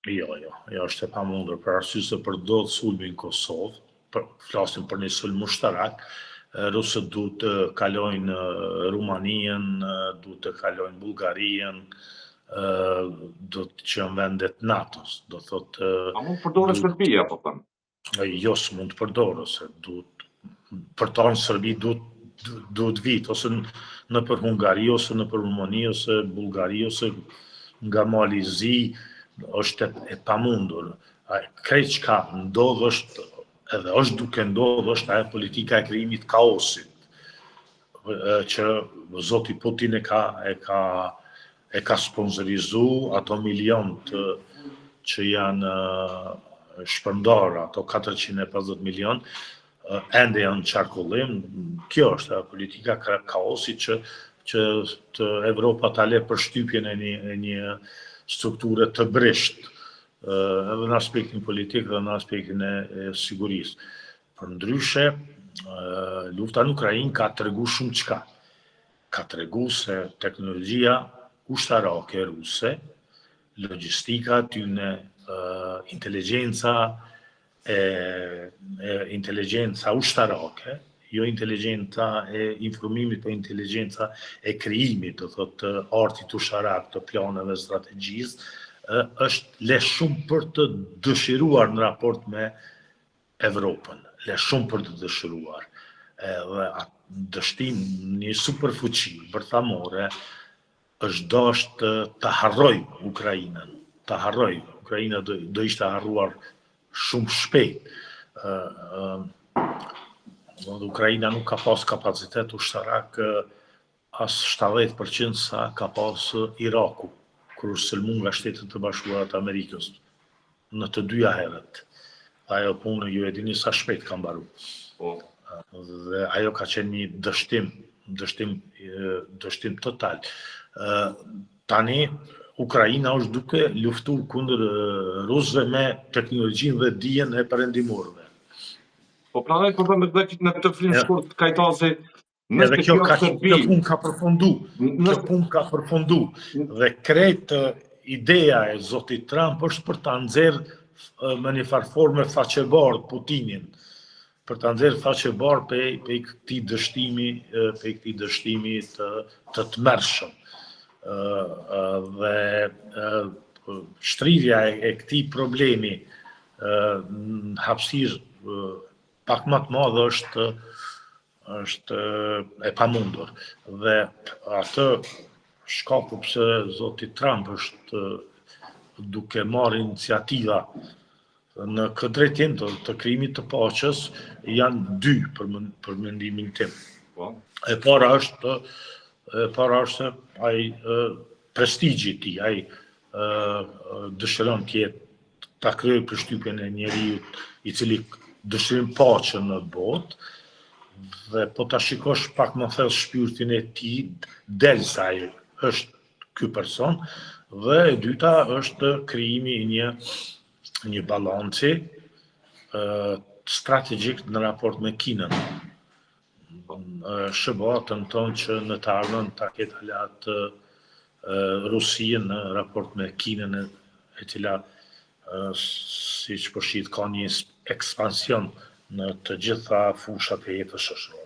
Jo, është e pamundur, për arsye se përdodh sulmi në Kosovë, flasim për një sulm mushtarak, rusët duhet të kalojnë Rumaninë, duhet të kalojnë Bullgarinë, do të qenë vendet NATO-s, do thotë. A mund përdorë Serbia, po thënë? Jo, s'mund të përdorë, se duhet për të ardhur në Serbi duhet vit, ose nëpër Hungari, ose nëpër Rumani, ose Bullgari, ose nga mali i zi, është e pamundur. Krejt çka ndodh është, edhe është duke ndodhur, është ajo politika e krijimit kaosit, që zoti Putin e ka sponsorizu, ato milionët që janë shpërndar, ato 450 milion, ende janë në qarkullim. Kjo është politika kaosit që të Evropa ta le përshtypjen e një strukture të brisht, edhe në aspektin politik dhe në aspektin e sigurisë. Përndryshe, lufta në Ukrainë ka tregu shumë çka. Ka tregu se teknologjia ushtarake ruse, logjistika tyne, inteligenca ushtarake, jo inteligenca e informimit, po inteligenca e krijimit, do thotë artit ushtarak të planeve, strategjisë, është le shumë për të dëshiruar në raport me Evropën, le shumë për të dëshiruar. Dhe dështim një superfuqi bërthamore është dashur të harroj Ukrainën, të harroj. Ukraina do ishte harruar shumë shpejt. Ukraina nuk ka pas kapacitet ushtarak as 70% sa ka pas Iraku, kur është sulmuar nga Shtetet e Bashkuara të Amerikës në të dyja herët. Ajo punë ju e dini sa shpejt ka mbaruar. Dhe ajo ka qenë një dështim total. Tani Ukraina është duke luftuar kundër rusëve me teknologjinë dhe dijen e perëndimorëve. Po pranoj po them në këtë film shkurt kajtasi, edhe kjo punë ka përfundu. Kjo punë ka përfundu. Dhe krejt ideja e zotit Trump është për ta nxjerrë me një farforme faqebardh Putinin, për ta nxjerrë faqebardh pe këtij dështimi të tmerrshëm. Dhe shtrirja e këtij problemi në hapësirë pak më të madhe është e pamundur. Dhe atë shkaku pse zoti Trump është duke marrë iniciativa në këtë drejtim të krijimit të paqes janë dy për mendimin tim. E para është ai prestigji i tij, ai dëshiron ta kryejë përshtypjen e njeriut i cili dëshiron paqen në botë, dhe po ta shikosh pak më thellë shpirtin e tij, del se ai është ky person, dhe e dyta është krijimi i një balanci strategjik në raport me Kinën. SBA tenton që në të ardhmen ta ketë aleat Rusia në raport me Kinën, e cila siç po shit ka një ekspansion në të gjitha fushat e jetës shoqërore.